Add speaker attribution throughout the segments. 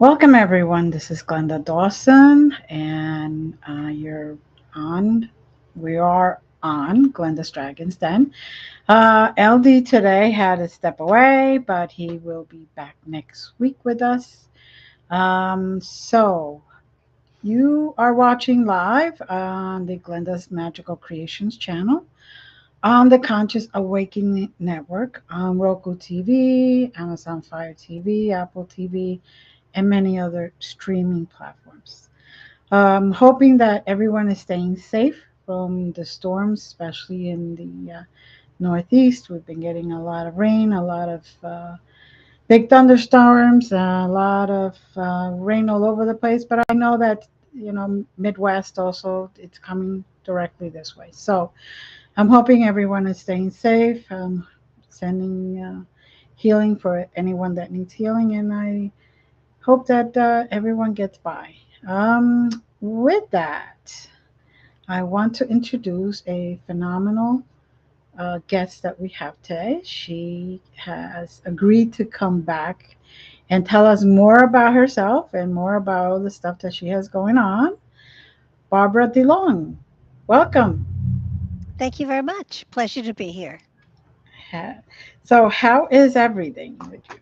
Speaker 1: Welcome, everyone. This is Glenda Dawson, and you're on. We are on Glenda's Dragons Den. LD today had to step away, but he will be back next week with us. So you are watching live on the Glenda's Magical Creations channel on the Conscious Awakening Network on Roku TV, Amazon Fire TV, Apple TV, and many other streaming platforms. Hoping that everyone is staying safe from the storms, especially in the Northeast. We've been getting a lot of rain, a lot of big thunderstorms, a lot of rain all over the place. But I know that, Midwest also, it's coming directly this way. So I'm hoping everyone is staying safe, sending healing for anyone that needs healing, and I hope that everyone gets by. With that, I want to introduce a phenomenal guest that we have today. She has agreed to come back and tell us more about herself and more about all the stuff that she has going on. Barbara DeLong, welcome.
Speaker 2: Thank you very much. Pleasure to be here.
Speaker 1: So, how is everything with you?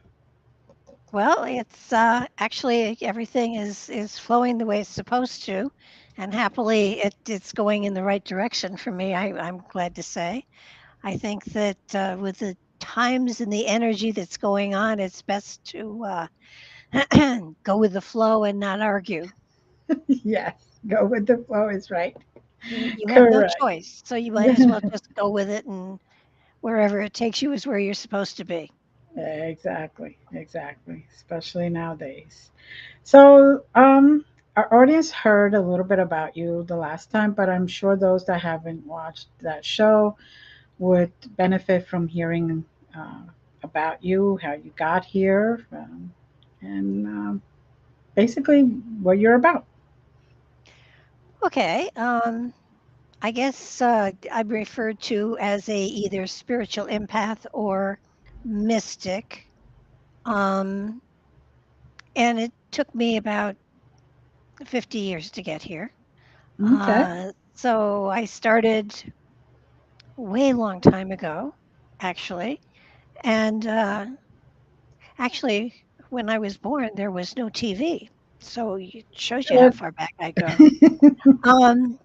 Speaker 2: Well, it's actually everything is flowing the way it's supposed to, and happily it's going in the right direction for me. I'm glad to say. I think that with the times and the energy that's going on, it's best to go with the flow and not argue.
Speaker 1: Yes, go with the flow is right.
Speaker 2: You have no
Speaker 1: Correct.
Speaker 2: choice, so you might as well just go with it, and wherever it takes you is where you're supposed to be.
Speaker 1: Exactly, exactly, especially nowadays. So, our audience heard a little bit about you the last time, but I'm sure those that haven't watched that show would benefit from hearing uh, about you, how you got here, and basically what you're about.
Speaker 2: Okay. I guess I'm referred to as a either spiritual empath or mystic. Um, and it took me about 50 years to get here.
Speaker 1: Okay.
Speaker 2: So I started way long time ago, actually. And actually, when I was born, there was no TV. So it shows you how
Speaker 1: Good.
Speaker 2: far back I go. Um,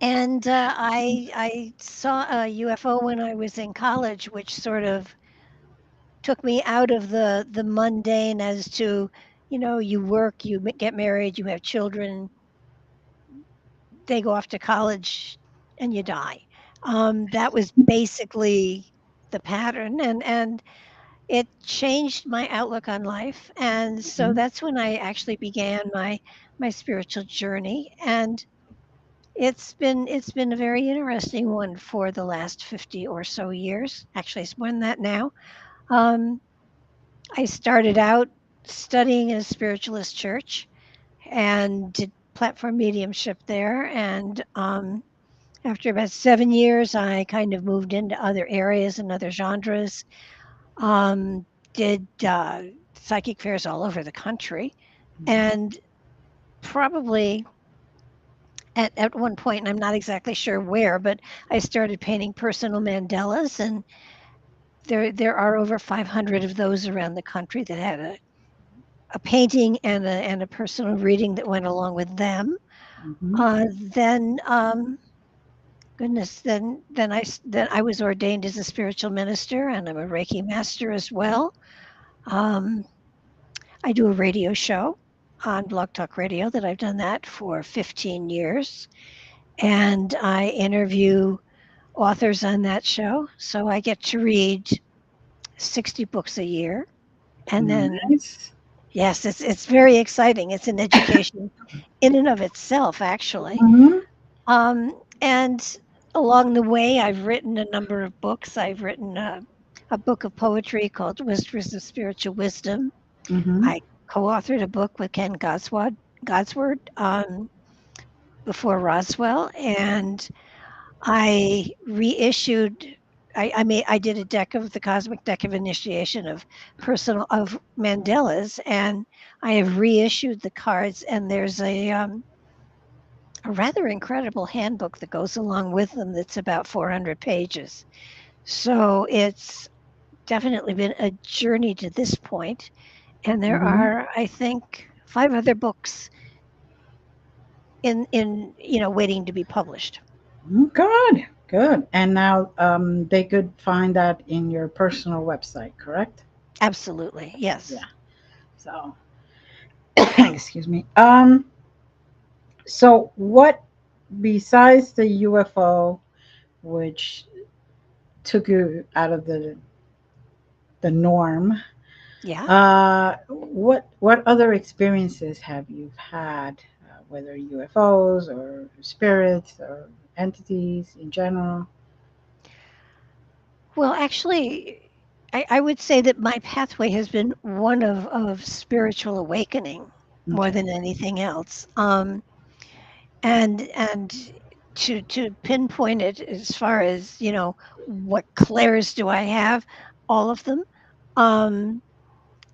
Speaker 2: and I saw a UFO when I was in college, which sort of took me out of the mundane as to, you work, get married, you have children, they go off to college, and you die. That was basically the pattern, and it changed my outlook on life. And so
Speaker 1: Mhm.
Speaker 2: that's when I actually began my spiritual journey, and it's been a very interesting one for the last 50 or so years. Actually, it's more than that now. Um, I started out studying in a spiritualist church and did platform mediumship there. And after about 7 years, I kind of moved into other areas and other genres. Did psychic fairs all over the country. And probably at one point, and I'm not exactly sure where, but I started painting personal mandalas. And there are over 500 of those around the country that had a painting and a personal reading that went along with them.
Speaker 1: Mhm.
Speaker 2: Then, goodness, then I was ordained as a spiritual minister, and I'm a Reiki master as well. Um, I do a radio show on Blog Talk Radio that I've done that for 15 years, and I interview authors on that show. So I get to read 60 books a year, and then
Speaker 1: Nice.
Speaker 2: yes, it's very exciting. It's an education in and of itself, actually.
Speaker 1: Mhm.
Speaker 2: And along the way, I've written a number of books. I've written a book of poetry called Whispers of Spiritual Wisdom.
Speaker 1: Mhm.
Speaker 2: I co-authored a book with Ken Godsword before Roswell, and I reissued I did a deck of the cosmic deck of initiation of personal of Mandalas, and I have reissued the cards. And there's a rather incredible handbook that goes along with them. That's about 400 pages. So it's definitely been a journey to this point. And there
Speaker 1: Hmm.
Speaker 2: are, I think, 5 other books in waiting to be published.
Speaker 1: Good, good. And now they could find that in your personal website, correct?
Speaker 2: Absolutely, yes.
Speaker 1: Yeah. So, excuse me. So what besides the UFO, which took you out of the norm,
Speaker 2: Yeah.
Speaker 1: what other experiences have you had, whether UFOs or spirits or entities in general?
Speaker 2: Well, actually, I would say that my pathway has been one of spiritual awakening more
Speaker 1: Okay.
Speaker 2: than anything else. And to pinpoint it as far as what clairs do I have, all of them. Um,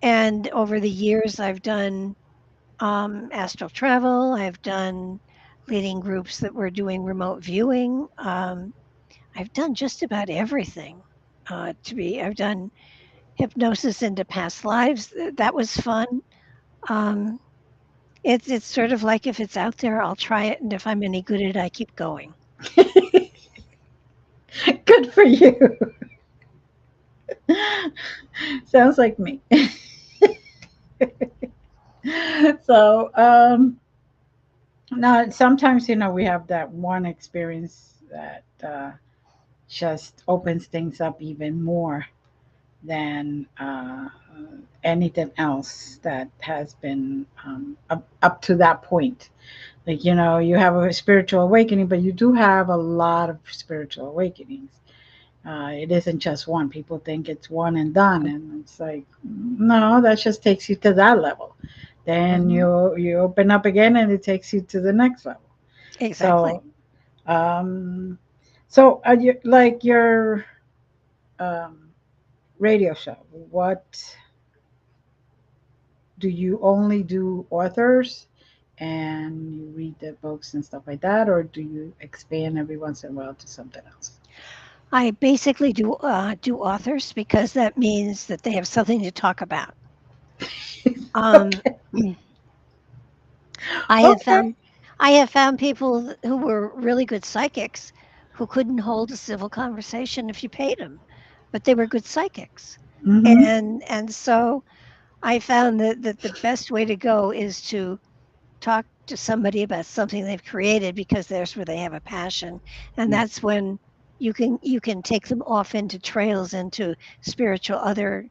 Speaker 2: and over the years, I've done astral travel. I've done leading groups that were doing remote viewing. I've done just about everything. I've done hypnosis into past lives. That was fun. Um, it's sort of like if it's out there, I'll try it, and if I'm any good at it, I keep going.
Speaker 1: Good for you. Sounds like me. So, now sometimes we have that one experience that just opens things up even more than anything else that has been up to that point. Like, you have a spiritual awakening, but you do have a lot of spiritual awakenings. It isn't just one. People think it's one and done, and it's like, no, that just takes you to that level. Then
Speaker 2: Hmm.
Speaker 1: you open up again, and it takes you to the next level.
Speaker 2: Exactly.
Speaker 1: So, um, so you like your um, radio show? What do you only do authors, and you read the books and stuff like that, or do you expand every once in a while to something else?
Speaker 2: I basically do authors because that means that they have something to talk about. Um,
Speaker 1: Okay.
Speaker 2: I have
Speaker 1: Okay.
Speaker 2: found I have found people who were really good psychics who couldn't hold a civil conversation if you paid them, but they were good psychics.
Speaker 1: Mm-hmm.
Speaker 2: And so I found that the best way to go is to talk to somebody about something they've created because there's where they have a passion, and
Speaker 1: Yeah.
Speaker 2: that's when you can take them off into trails into spiritual other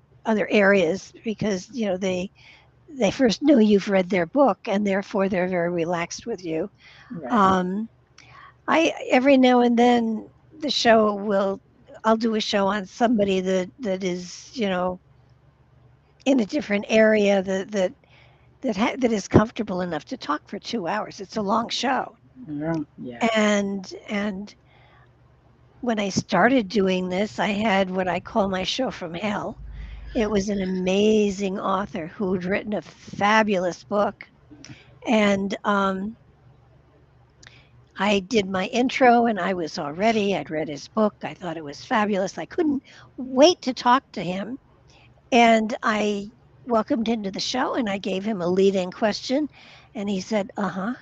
Speaker 2: areas because they first know you've read their book and therefore they're very relaxed with you.
Speaker 1: Right.
Speaker 2: um I every now and then the show will I'll do a show on somebody that is in a different area that is comfortable enough to talk for 2 hours. It's a long show.
Speaker 1: Yeah. Yeah.
Speaker 2: And when I started doing this, I had what I call my show from hell. It was an amazing author who'd written a fabulous book. And I did my intro and I'd read his book. I thought it was fabulous. I couldn't wait to talk to him. And I welcomed him to the show and I gave him a lead in question. And he said, uh huh.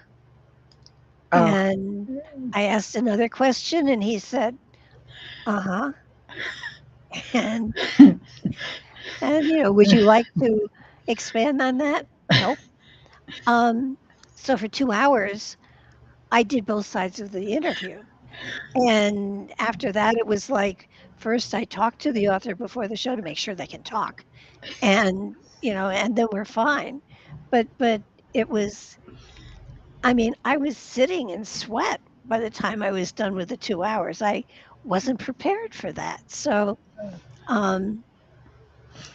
Speaker 1: Oh.
Speaker 2: And I asked another question and he said, uh huh. And would you like to expand on that? Nope. Um, so for 2 hours, I did both sides of the interview. And after that, it was like first I talked to the author before the show to make sure they can talk, and then we're fine. But it was, I mean, I was sitting in sweat by the time I was done with the 2 hours. I wasn't prepared for that, so um,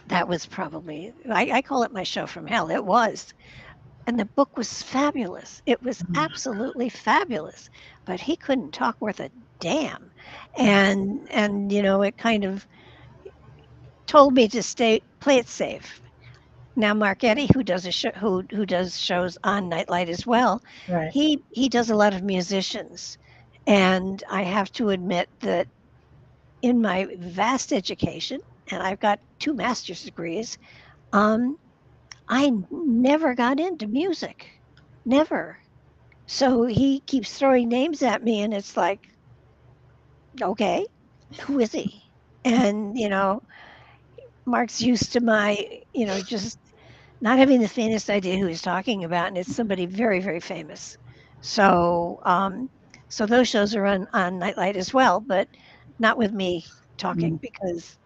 Speaker 2: that was probably I call it my show from hell. It was. And the book was fabulous. It was absolutely fabulous. But he couldn't talk worth a damn. And it kind of told me to play it safe. Now Mark Eddy, who does a show, who does shows on Nightlight as well,
Speaker 1: Right.
Speaker 2: he does a lot of musicians, and I have to admit that in my vast education, and I've got 2 master's degrees, um, I never got into music, never. So he keeps throwing names at me, and it's like, okay, who is he? And Mark's used to my, just not having the faintest idea who he's talking about, and it's somebody very, very famous. So, so those shows are on Nightlight as well, but not with me
Speaker 1: Mm.
Speaker 2: talking because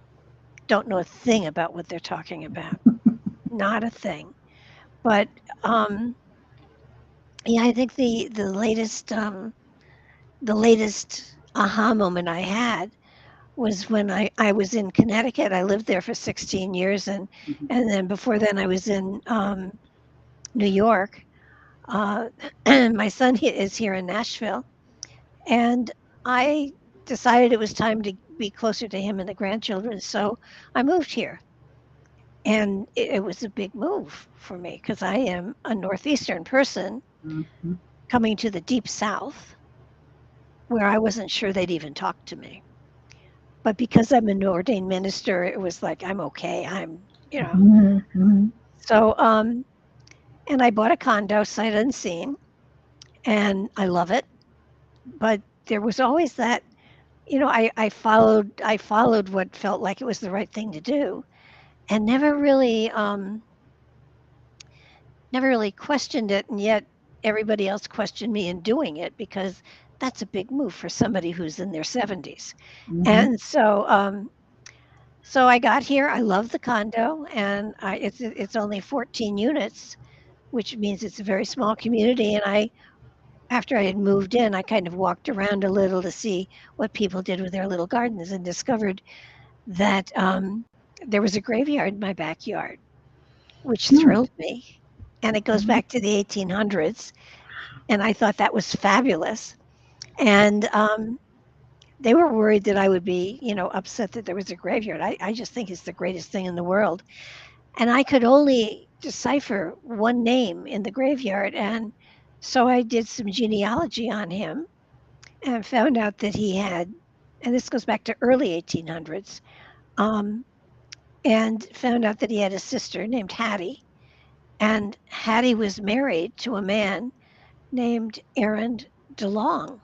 Speaker 2: don't know a thing about what they're talking about. Not a thing. But um, yeah, I think the latest aha moment I had was when I was in Connecticut. I lived there for 16 years,
Speaker 1: Mhm.
Speaker 2: and then before then I was in New York. Uh, and my son is here in Nashville, and I decided it was time to be closer to him and the grandchildren, so I moved here. And it was a big move for me because I am a Northeastern person
Speaker 1: Mhm.
Speaker 2: coming to the deep South where I wasn't sure they'd even talk to me. But because I'm an ordained minister, it was like, I'm okay.
Speaker 1: Mhm. Mhm.
Speaker 2: So, and I bought a condo sight unseen and I love it. But there was always that, I followed what felt like it was the right thing to do and never really questioned it, and yet everybody else questioned me in doing it because that's a big move for somebody who's in their 70s.
Speaker 1: Mhm.
Speaker 2: And so I got here. I love the condo, and it's only 14 units, which means it's a very small community. And after I had moved in, I kind of walked around a little to see what people did with their little gardens and discovered that there was a graveyard in my backyard, which
Speaker 1: Hmm.
Speaker 2: thrilled me. And it goes
Speaker 1: Mhm.
Speaker 2: back to the 1800s. And I thought that was fabulous. And they were worried that I would be, upset that there was a graveyard. I just think it's the greatest thing in the world. And I could only decipher one name in the graveyard. And so I did some genealogy on him and found out that he had, and this goes back to early 1800s, um, and found out that he had a sister named Hattie. And Hattie was married to a man named Aaron DeLong,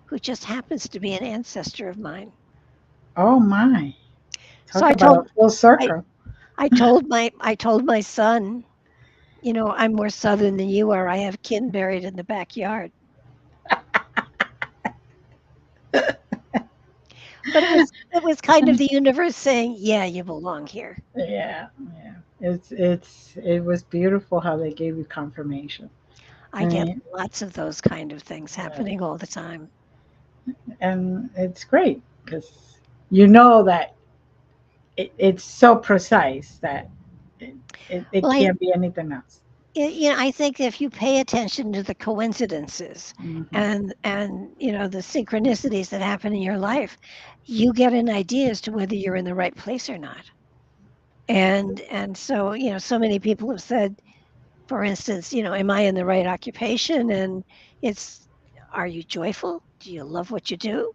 Speaker 2: who just happens to be an ancestor of mine.
Speaker 1: Oh my!
Speaker 2: So
Speaker 1: Talk
Speaker 2: I
Speaker 1: about a
Speaker 2: told
Speaker 1: full
Speaker 2: I
Speaker 1: circle.
Speaker 2: I told my son, I'm more southern than you are. I have kin buried in the backyard. But it was kind of the universe saying, "Yeah, you belong here."
Speaker 1: Yeah, yeah. It was beautiful how they gave you confirmation.
Speaker 2: I
Speaker 1: I
Speaker 2: get
Speaker 1: mean,
Speaker 2: lots of those kind of things
Speaker 1: right.
Speaker 2: happening all the time.
Speaker 1: And it's great because you know that it's so precise that it
Speaker 2: Well, I
Speaker 1: can't be anything else.
Speaker 2: I think if you pay attention to the coincidences
Speaker 1: Hmm.
Speaker 2: and the synchronicities that happen in your life, you get an idea as to whether you're in the right place or not. And so, so many people have said, for instance, am I in the right occupation? And it's, are you joyful? Do you love what you do?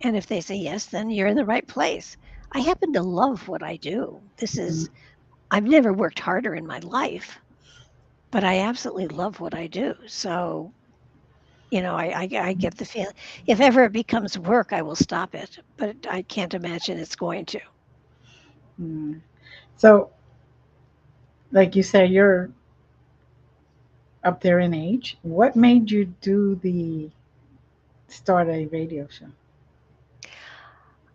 Speaker 2: And if they say yes, then you're in the right place. I happen to love what I do. I've never worked harder in my life, but I absolutely love what I do. So, I get the feeling if ever it becomes work, I will stop it, but I can't imagine it's going to.
Speaker 1: Mm. So, like you say, you're up there in age. What made you do the start a radio show?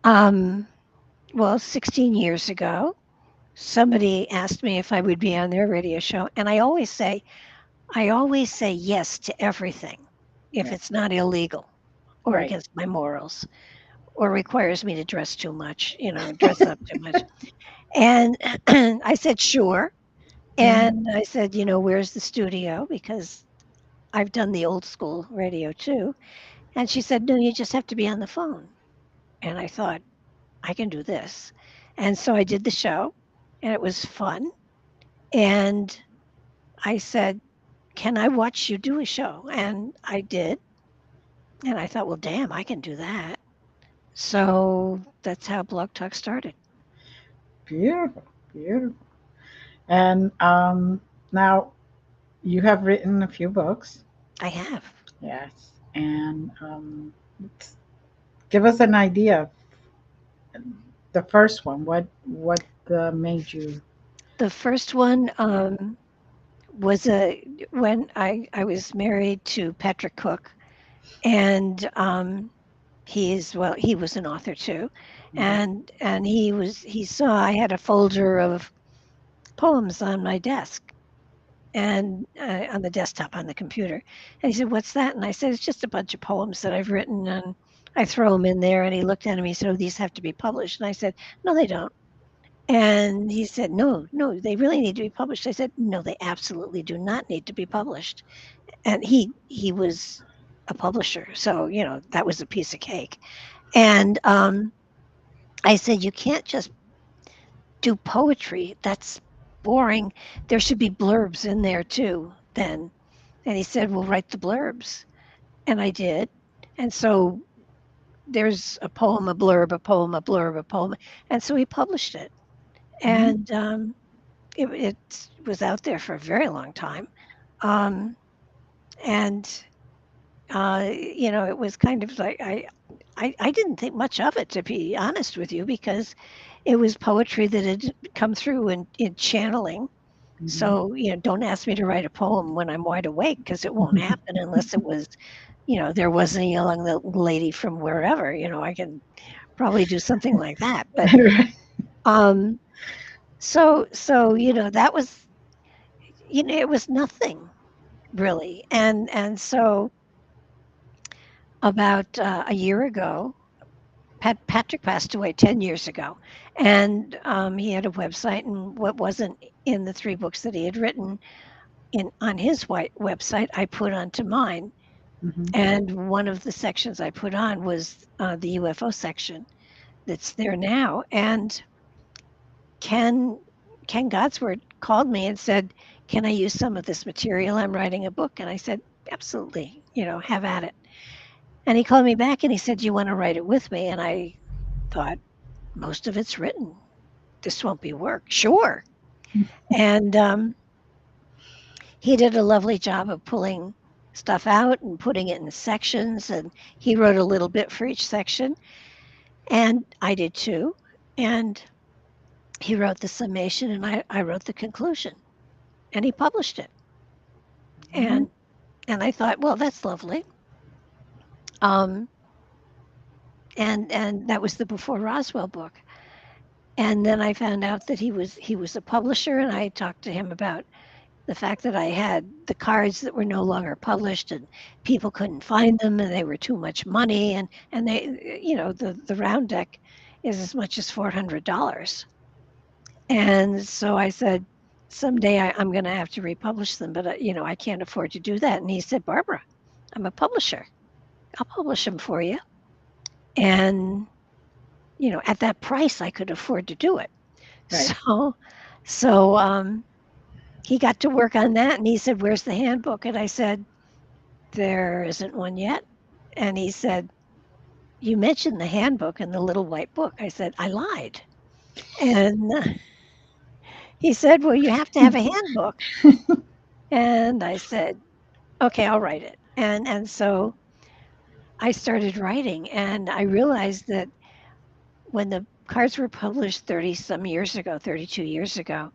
Speaker 2: Um, well, 16 years ago, somebody asked me if I would be on their radio show, and I always say yes to everything if
Speaker 1: Right.
Speaker 2: it's not illegal or
Speaker 1: Right.
Speaker 2: against my morals or requires me to dress too much, dress up too much. And I said, sure.
Speaker 1: Mhm.
Speaker 2: And I said, where's the studio? Because I've done the old school radio too. And she said, no, you just have to be on the phone. And I thought, I can do this. And so I did the show, and it was fun. And I said, can I watch you do a show? And I did. And I thought, well, damn, I can do that. So that's how Blog Talk started.
Speaker 1: Beautiful, beautiful. And now you have written a few books.
Speaker 2: I have.
Speaker 1: Yes. And give us an idea of the first one. What made you?
Speaker 2: The first one was when I was married to Patrick Cook, and he was an author too,
Speaker 1: Mhm.
Speaker 2: and he saw I had a folder of poems on my desk and on the desktop on the computer, and he said, "What's that?" And I said, "It's just a bunch of poems that I've written, and I throw them in there." And he looked at me, he said, "Oh, these have to be published." And I said, "No, they don't." And he said, "No, no, they really need to be published." I said, "No, they absolutely do not need to be published." And he was a publisher, so that was a piece of cake. And I said, "You can't just do poetry. That's boring. There should be blurbs in there too." Then, and he said, "Well, write the blurbs," and I did. And so there's a poem, a blurb, a poem, a blurb, a poem, and so he published it.
Speaker 1: Mhm.
Speaker 2: And it was out there for a very long time. Um, and it was kind of like I didn't think much of it, to be honest with you, because it was poetry that had come through in channeling.
Speaker 1: Mhm.
Speaker 2: So don't ask me to write a poem when I'm wide awake, because it won't happen unless it was there was a young lady from wherever. I can probably do something like that. But
Speaker 1: Right.
Speaker 2: um, so that was it was nothing really. And so about a year ago, Patrick passed away 10 years ago, and he had a website, and what wasn't in the three books that he had written on his website, I put onto mine.
Speaker 1: Mhm.
Speaker 2: And one of the sections I put on was the UFO section that's there now. And Ken Ken Godsword called me and said, "Can I use some of this material? I'm writing a book." And I said, "Absolutely, have at it." And he called me back and he said, "Do you want to write it with me?" And I thought, most of it's written. This won't be work. Sure. And he did a lovely job of pulling stuff out and putting it in sections. And he wrote a little bit for each section. And I did too. And he wrote the summation and I wrote the conclusion. And he published it.
Speaker 1: Mhm.
Speaker 2: And I thought, well, that's lovely. Um, and that was the Before Roswell book. And then I found out that he was a publisher, and I talked to him about the fact that I had the cards that were no longer published, and people couldn't find them, and they were too much money, and they, the round deck is as much as $400. And so I said, someday I'm going to have to republish them, but I can't afford to do that. And he said, Barbara, I'm a publisher. I'll publish them for you. And at that price, I could afford to do it.
Speaker 1: Right.
Speaker 2: So, so he got to work on that, and he said, "Where's the handbook?" And I said, "There isn't one yet." And he said, "You mentioned the handbook in the little white book." I said, "I lied." And he said, "Well, you have to have a handbook." And I said, "Okay, I'll write it." And so I started writing, and I realized that when the cards were published 30 some years ago, 32 years ago,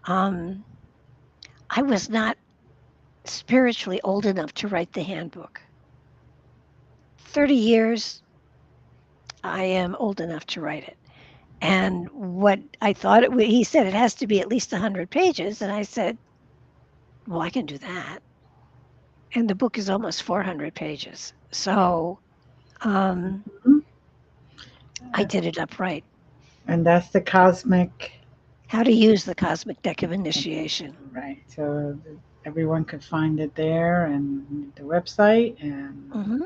Speaker 2: um, I was not spiritually old enough to write the handbook. 30 years, I am old enough to write it. And what I thought it would, he said it has to be at least 100 pages. And I said, well, I can do that. And the book is almost 400 pages. So um,
Speaker 1: Mhm.
Speaker 2: I did it upright.
Speaker 1: And that's the cosmic.
Speaker 2: How to use the cosmic deck of initiation.
Speaker 1: Right. So everyone could find it there and the website, and
Speaker 2: Hmm.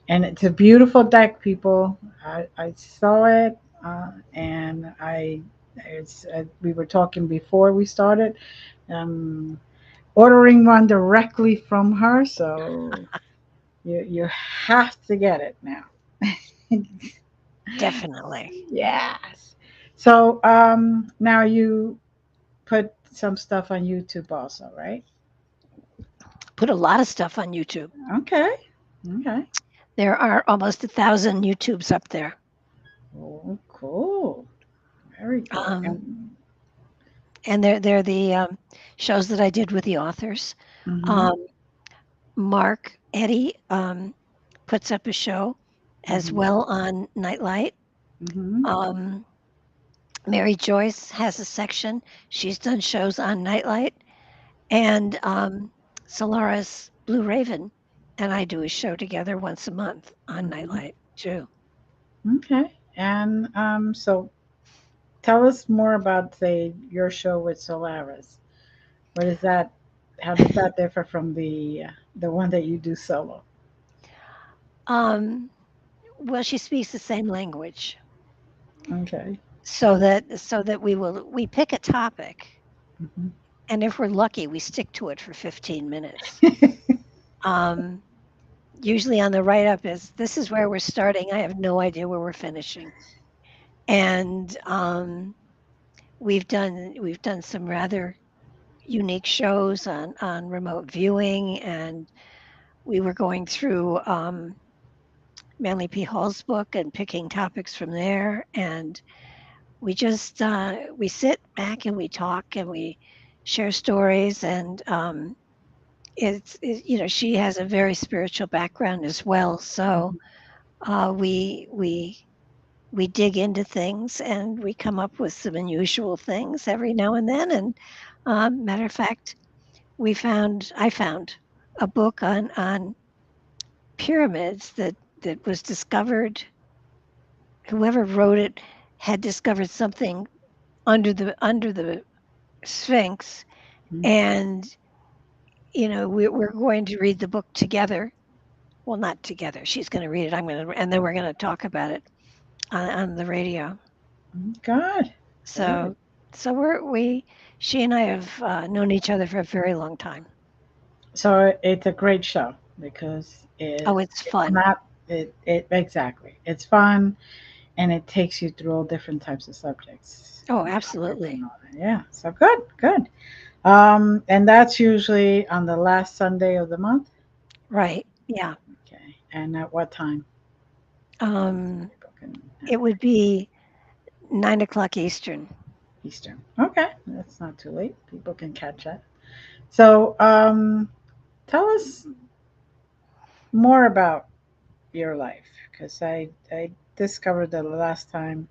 Speaker 1: And it's a beautiful deck, people. I saw it, and we were talking before we started. Um, Ordering one directly from her, so you have to get it now.
Speaker 2: Definitely.
Speaker 1: Yes. So now you put some stuff on YouTube also, right?
Speaker 2: Put a lot of stuff on YouTube.
Speaker 1: Okay. Okay.
Speaker 2: There are almost 1,000 YouTubes up there.
Speaker 1: Oh, cool. Very cool.
Speaker 2: Um, and they're the shows that I did with the authors.
Speaker 1: Mm-hmm,
Speaker 2: Um, Mark Eddy puts up a show as
Speaker 1: mm-hmm,
Speaker 2: well on Nightlight.
Speaker 1: mm-hmm,
Speaker 2: Um, Mary Joyce has a section. She's done shows on Nightlight. And Solara's Blue Raven and I do a show together once a month on
Speaker 1: mm-hmm.
Speaker 2: Nightlight too.
Speaker 1: Okay. And so tell us more about, say, your show with Solaris. What is that? How does that differ from the one that you do solo?
Speaker 2: Um, well, she speaks the same language,
Speaker 1: Okay.
Speaker 2: so that we pick a topic,
Speaker 1: Mm-hmm.
Speaker 2: and if we're lucky, we stick to it for 15 minutes. Um, Usually on the write up is this is where we're starting. I have no idea where we're finishing, and we've done some rather unique shows on remote viewing, and we were going through Manly P. Hall's book and picking topics from there. And we sit back and we talk and we share stories. And she has a very spiritual background as well. So we dig into things and we come up with some unusual things every now and then. And matter of fact, I found a book on pyramids that was discovered. Whoever wrote it had discovered something under the Sphinx, and we're going to read the book together. Well, not together. She's going to read it. And then we're going to talk about it on the radio.
Speaker 1: Good. Good.
Speaker 2: So, so she and I have known each other for a very long time.
Speaker 1: So it's a great show because
Speaker 2: Oh, it's
Speaker 1: it's
Speaker 2: fun.
Speaker 1: not it exactly. It's fun and it takes you through all different types of subjects
Speaker 2: Oh,
Speaker 1: and topics and
Speaker 2: absolutely.
Speaker 1: all that. Yeah. So good, good. And that's usually on the last Sunday of the month.
Speaker 2: Right. Yeah.
Speaker 1: Okay. And at what time?
Speaker 2: Um,
Speaker 1: People can
Speaker 2: it would be 9 o'clock Eastern.
Speaker 1: Eastern. Okay, that's not too late. People can catch that. So, tell us more about your life, because I discovered that the last time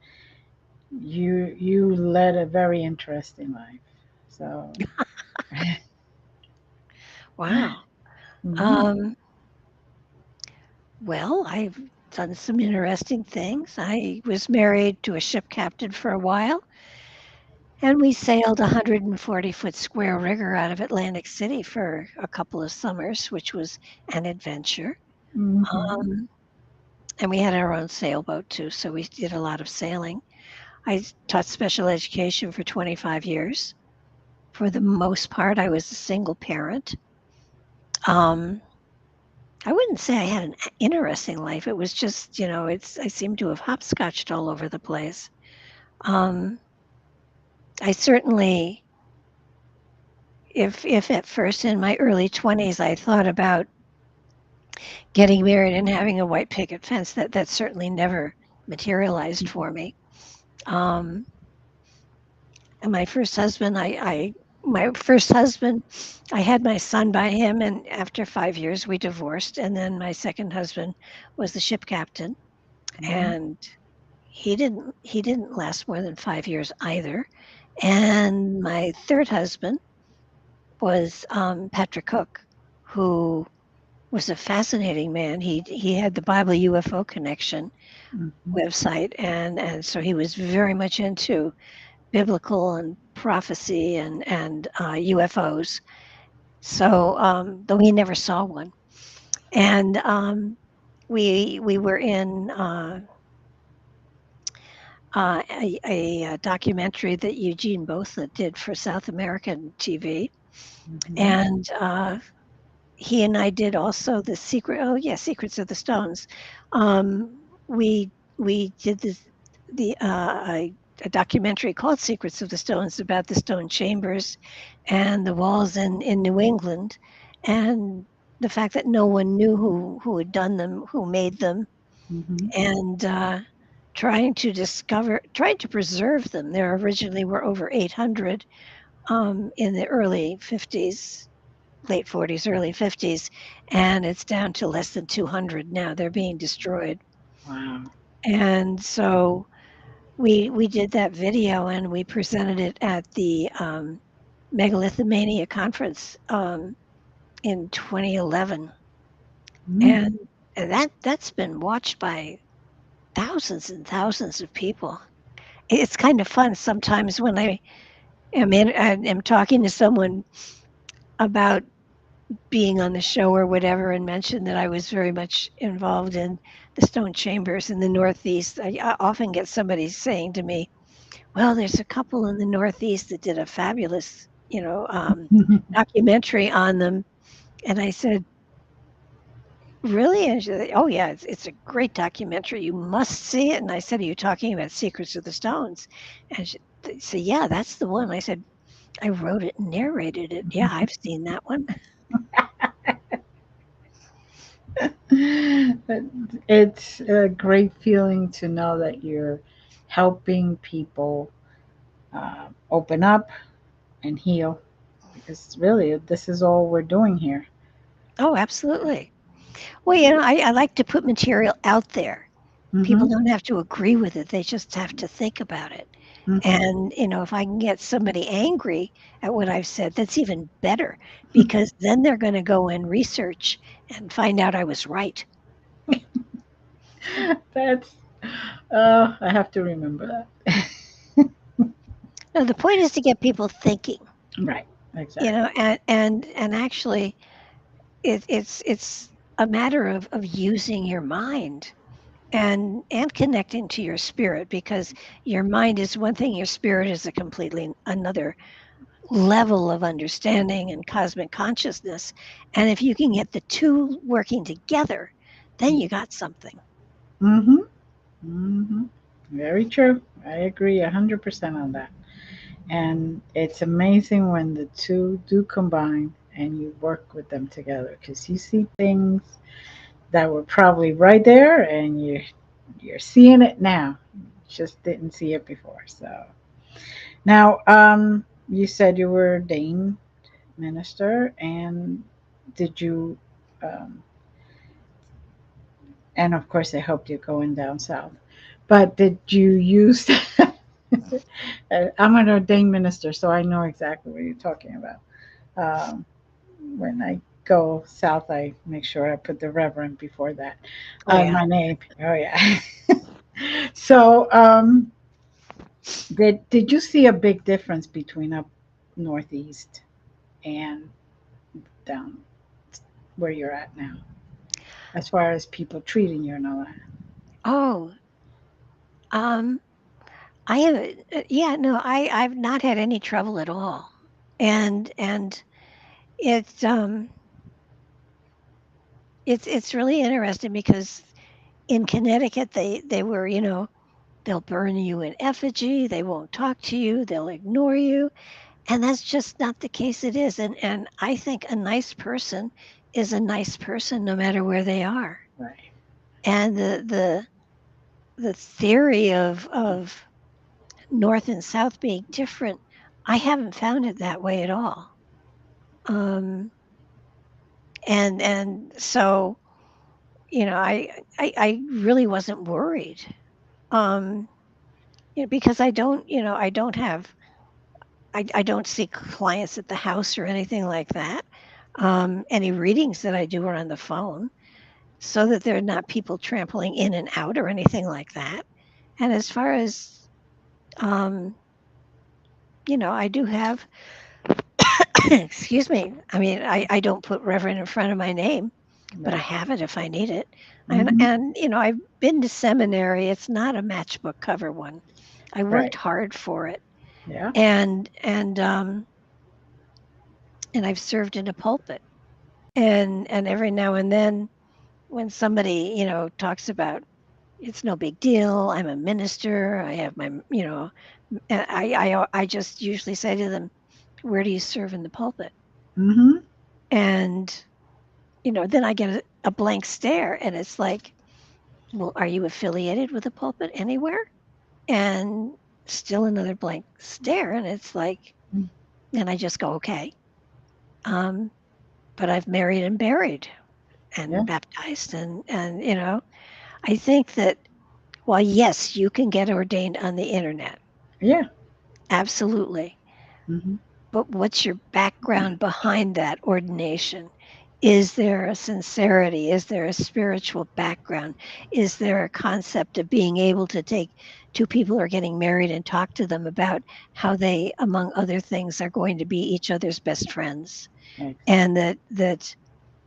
Speaker 1: you led a very interesting life. So,
Speaker 2: Wow.
Speaker 1: mhm,
Speaker 2: Um, Well, I've done some interesting things. I was married to a ship captain for a while, and we sailed a 140-foot square rigger out of Atlantic City for a couple of summers, which was an adventure.
Speaker 1: mhm,
Speaker 2: Um, and we had our own sailboat too, so we did a lot of sailing. I taught special education for 25 years. For the most part, I was a single parent. Um, I wouldn't say I had an interesting life. It was just, I seem to have hopscotched all over the place. Um, I certainly, if at first in my early 20s I thought about getting married and having a white picket fence, that certainly never materialized for me. Um, and my first husband, I had my son by him, and after 5 years we divorced. And then my second husband was the ship captain,
Speaker 1: mhm,
Speaker 2: and he didn't last more than 5 years either. And my third husband was Patrick Cook, who was a fascinating man. He had the Bible UFO Connection
Speaker 1: mhm,
Speaker 2: website, and so he was very much into biblical and prophecy and UFOs. So though he never saw one, and we were in a documentary that Eugene Botha did for South American TV,
Speaker 1: Hmm.
Speaker 2: and he and I did also the secret. Oh yeah, Secrets of the Stones. We did a documentary called Secrets of the Stones about the stone chambers and the walls in New England, and the fact that no one knew who had done them, who made them,
Speaker 1: Hmm.
Speaker 2: and trying to preserve them. There originally were over 800 in the early 50s, late 40s, early 50s, and it's down to less than 200 now. They're being destroyed.
Speaker 1: Wow.
Speaker 2: And so we did that video and we presented it at the Megalithomania conference in 2011,
Speaker 1: Mm.
Speaker 2: and that's been watched by thousands and thousands of people. It's kind of fun sometimes when I am talking to someone about being on the show or whatever and mentioned that I was very much involved in the stone chambers in the Northeast. I often get somebody saying to me, "Well, there's a couple in the Northeast that did a fabulous, documentary on them." And I said, "Really?" And she said, "Oh yeah, it's a great documentary. You must see it." And I said, "Are you talking about Secrets of the Stones?" And she said, "Yeah, that's the one." I said, "I wrote it and narrated it. Yeah, I've seen that one."
Speaker 1: But it's a great feeling to know that you're helping people open up and heal, because really this is all we're doing here.
Speaker 2: Oh, absolutely. Well, I like to put material out there.
Speaker 1: Hmm.
Speaker 2: People don't have to agree with it. They just have to think about it.
Speaker 1: Hmm.
Speaker 2: And, if I can get somebody angry at what I've said, that's even better because then they're going to go and research and find out I was right.
Speaker 1: That's, I have to remember that.
Speaker 2: No, the point is to get people thinking,
Speaker 1: Right, exactly.
Speaker 2: and actually it's a matter of using your mind and connecting to your spirit because your mind is one thing, your spirit is a completely another level of understanding and cosmic consciousness. And if you can get the two working together, then you got something.
Speaker 1: Hmm. Hmm. Very true. I agree 100% on that. And it's amazing when the two do combine and you work with them together, because you see things that were probably right there and you're seeing it now. Just didn't see it before. So now, you said you were ordained minister, and did you, um, and of course, I hope you're going down south. But did you use? I'm an ordained minister, so I know exactly what you're talking about. When I go south, I make sure I put the Reverend before that.
Speaker 2: Oh yeah.
Speaker 1: My name. Oh yeah. So, did you see a big difference between up northeast and down where you're at now, as far as people treating you and all that?
Speaker 2: Oh, um, I have. Yeah, no, I've not had any trouble at all, and it's it's really interesting because in Connecticut they were they'll burn you in effigy, they won't talk to you, they'll ignore you. And that's just not the case it is. And I think a nice person is a nice person no matter where they are.
Speaker 1: Right.
Speaker 2: And the theory of North and South being different, I haven't found it that way at all. Um, and so, I really wasn't worried. Um, because I don't have I don't see clients at the house or anything like that. Any readings that I do are on the phone so that there are not people trampling in and out or anything like that. And as far as, um, I do have, excuse me, I mean, I don't put Reverend in front of my name. but I
Speaker 1: Right.
Speaker 2: have it if I need it. And
Speaker 1: Mm-hmm.
Speaker 2: and you know, I've been to seminary. It's not a matchbook cover one. I worked
Speaker 1: Right.
Speaker 2: hard for it,
Speaker 1: Yeah.
Speaker 2: and I've served in a pulpit. And every now and then, when somebody talks about it's no big deal, I'm a minister, I have my and I just usually say to them, where do you serve in the pulpit?
Speaker 1: Mm-hmm.
Speaker 2: And then I get a blank stare, and it's like, well, are you affiliated with a pulpit anywhere? And still another blank stare, and it's like, and I just go, okay. Um, but I've married and buried
Speaker 1: Yeah.
Speaker 2: and baptized, and I think that while yes, you can get ordained on the internet,
Speaker 1: Yeah.
Speaker 2: absolutely.
Speaker 1: Mm-hmm.
Speaker 2: But what's your background behind that ordination? Is there a sincerity? Is there a spiritual background? Is there a concept of being able to take two people who are getting married and talk to them about how they, among other things, are going to be each other's best friends? And
Speaker 1: Exactly.
Speaker 2: that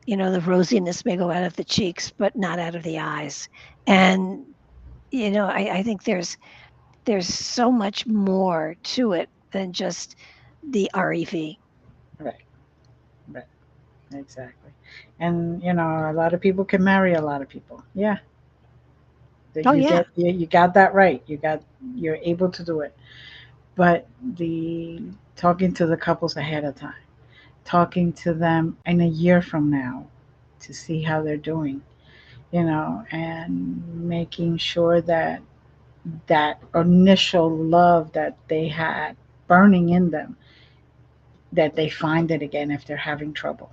Speaker 2: the rosiness may go out of the cheeks, but not out of the eyes. And I think there's so much more to it than just the REV.
Speaker 1: Right. Right. Exactly. And a lot of people can marry a lot of people. Yeah. That
Speaker 2: Oh
Speaker 1: you
Speaker 2: yeah,
Speaker 1: get you got that right. You're able to do it. But the talking to the couples ahead of time, talking to them in a year from now to see how they're doing, and making sure that that initial love that they had burning in them, that they find it again if they're having trouble,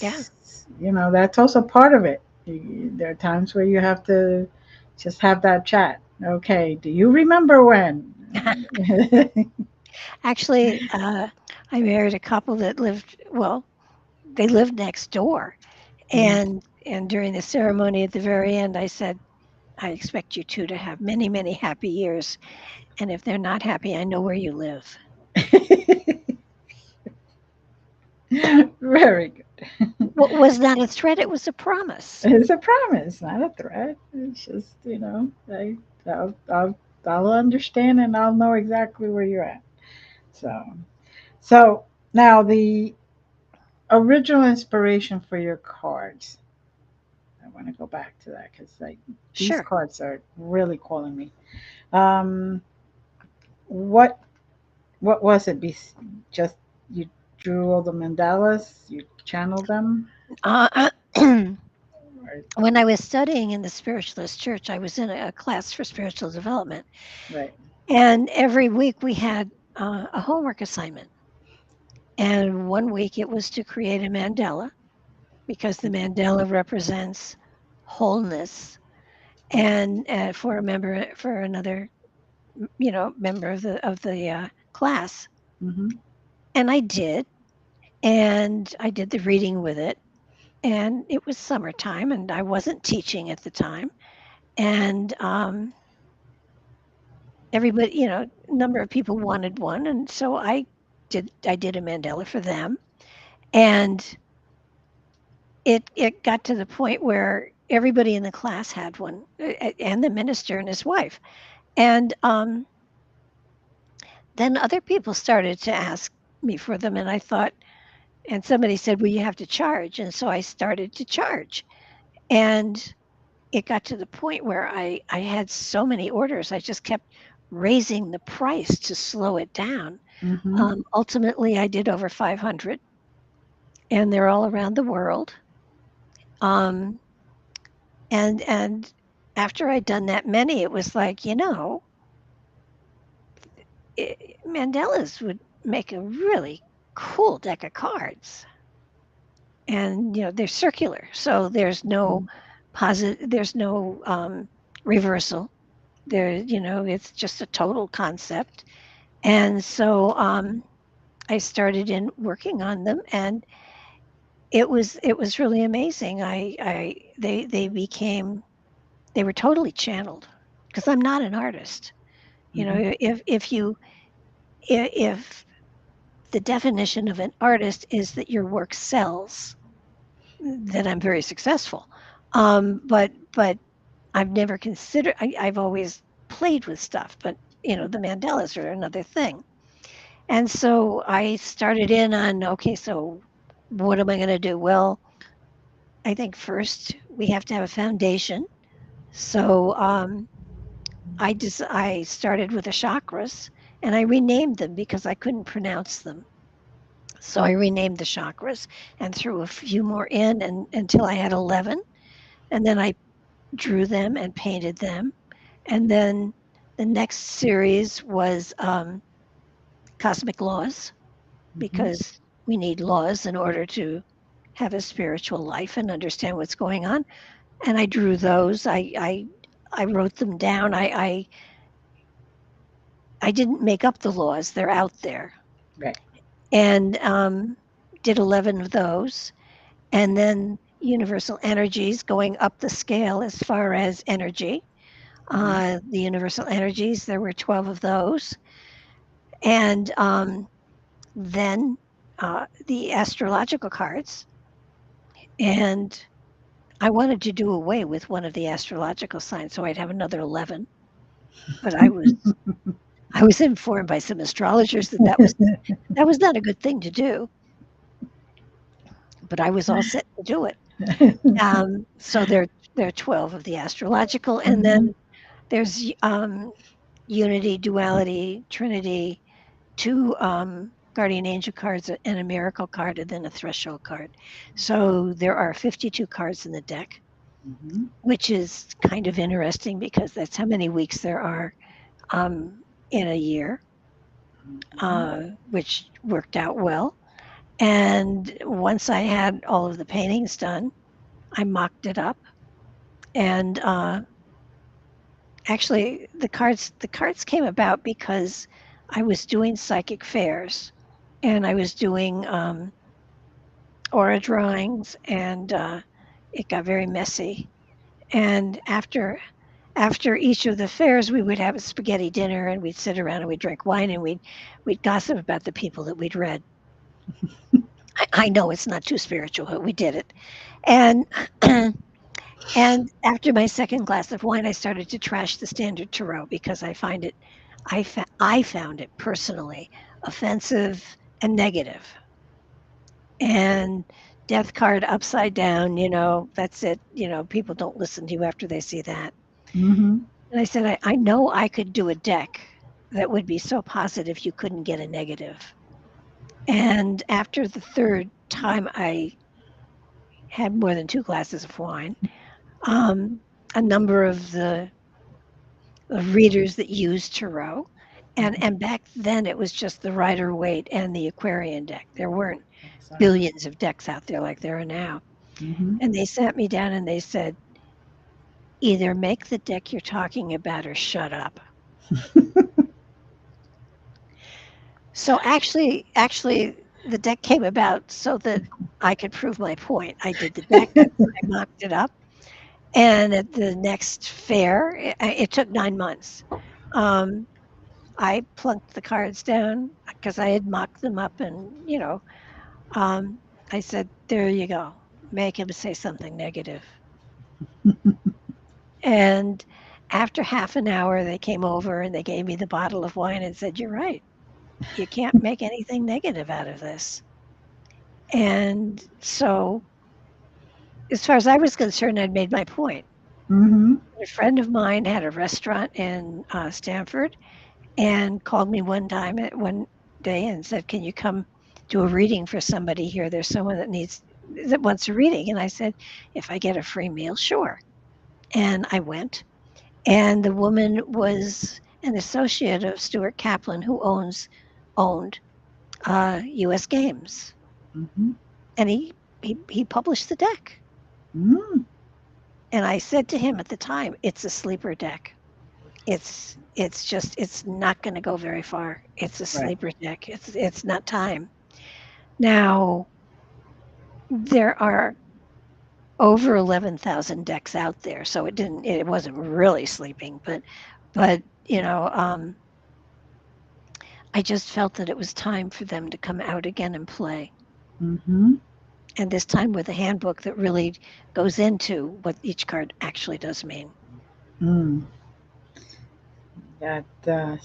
Speaker 2: yeah.
Speaker 1: because that's also part of it. There are times where you have to just have that chat. Okay, do you remember when?
Speaker 2: Actually, I married a couple that lived well. They lived next door,
Speaker 1: Mhm.
Speaker 2: and during the ceremony at the very end, I said, "I expect you two to have many, many happy years. And if they're not happy, I know where you live."
Speaker 1: Very good.
Speaker 2: What was not a threat; it was a promise.
Speaker 1: It's a promise, not a threat. It's just, I'll, I'll understand and I'll know exactly where you're at. So, so now the original inspiration for your cards. I want to go back to that because like these
Speaker 2: Sure.
Speaker 1: cards are really calling me. Um, what what was it? Just you drew all the mandalas, you channeled them,
Speaker 2: Uh,
Speaker 1: or,
Speaker 2: when I was studying in the spiritualist church, I was in a class for spiritual development,
Speaker 1: right?
Speaker 2: and every week we had a homework assignment. And one week it was to create a mandala because the mandala represents wholeness, and for a member for another member of the class.
Speaker 1: Mm-hmm.
Speaker 2: And I did the reading with it, and it was summertime, and I wasn't teaching at the time, and everybody, a number of people wanted one, and so I did a mandala for them, and it got to the point where everybody in the class had one, and the minister and his wife. And then other people started to ask me for them, and I thought, and somebody said, well, you have to charge. And so I started to charge. And it got to the point where I had so many orders, I just kept raising the price to slow it down.
Speaker 1: Mm-hmm.
Speaker 2: Ultimately, I did over 500, and they're all around the world. Um, and after I'd done that many, it was like, Mandalas would make a really cool deck of cards. And they're circular, so there's no reversal. It's just a total concept. And so I started in working on them, and it was really amazing. They were totally channeled because I'm not an artist.
Speaker 1: Mm-hmm.
Speaker 2: If the definition of an artist is that your work sells, that I'm very successful. But I've never considered. I've always played with stuff, but the Mandalas are another thing. And so I started in on, okay, so what am I going to do? Well, I think first we have to have a foundation. So I started with the chakras, and I renamed them because I couldn't pronounce them. So I renamed the chakras and threw a few more in, and until I had 11. And then I drew them and painted them. And then the next series was cosmic laws,
Speaker 1: Mm-hmm.
Speaker 2: because we need laws in order to have a spiritual life and understand what's going on. And I drew those. I wrote them down. I didn't make up the laws; they're out there.
Speaker 1: Right.
Speaker 2: And did 11 of those, and then universal energies, going up the scale as far as energy.
Speaker 1: Mm-hmm.
Speaker 2: The universal energies, there were 12 of those, and then the astrological cards. And I wanted to do away with one of the astrological signs, so I'd have another 11. But I was informed by some astrologers that that was not a good thing to do. But I was all set to do it. So there are 12 of the astrological, and
Speaker 1: Mm-hmm.
Speaker 2: then there's unity, duality, trinity, two guardian angel cards, and a miracle card, and then a threshold card. So there are 52 cards in the deck,
Speaker 1: Mm-hmm.
Speaker 2: which is kind of interesting because that's how many weeks there are in a year,
Speaker 1: Mm-hmm.
Speaker 2: which worked out well. And once I had all of the paintings done, I mocked it up, and actually the cards came about because I was doing psychic fairs, and I was doing aura drawings, and it got very messy. And after each of the fairs, we would have a spaghetti dinner, and we'd sit around and we'd drink wine, and we'd gossip about the people that we'd read. I know it's not too spiritual, but we did it. And and after my second glass of wine, I started to trash the standard tarot because I found it personally offensive and negative. And death card upside down, that's it. People don't listen to you after they see that.
Speaker 1: Mm-hmm.
Speaker 2: And I said, I know I could do a deck that would be so positive you couldn't get a negative. And after the third time I had more than two glasses of wine, um, a number of the readers that used tarot, and back then it was just the Rider Waite and the Aquarian deck. There weren't
Speaker 1: Exactly.
Speaker 2: billions of decks out there like there are now.
Speaker 1: Mm-hmm.
Speaker 2: And they sat me down and they said, either make the deck you're talking about or shut up. So actually, the deck came about so that I could prove my point. I did the deck, I mocked it up, and at the next fair, it took 9 months. Um, I plunked the cards down because I had mocked them up, and um, I said, "There you go. Make him say something negative." And after half an hour, they came over and they gave me the bottle of wine and said, "You're right. You can't make anything negative out of this." And so, as far as I was concerned, I'd made my point.
Speaker 1: Mm-hmm.
Speaker 2: A friend of mine had a restaurant in Stanford and called me one day and said, "Can you come do a reading for somebody here? There's someone that wants a reading." And I said, "If I get a free meal, sure." And I went, and the woman was an associate of Stuart Kaplan, who owned U.S. Games,
Speaker 1: Mm-hmm.
Speaker 2: and he published the deck.
Speaker 1: Mm-hmm.
Speaker 2: And I said to him at the time, "It's a sleeper deck. It's not going to go very far. It's a
Speaker 1: Right.
Speaker 2: sleeper deck. It's not time." Now there are over 11,000 decks out there, so it wasn't really sleeping, but I just felt that it was time for them to come out again and play.
Speaker 1: Mm-hmm.
Speaker 2: and this time with a handbook that really goes into what each card actually does mean.
Speaker 1: Mm, that it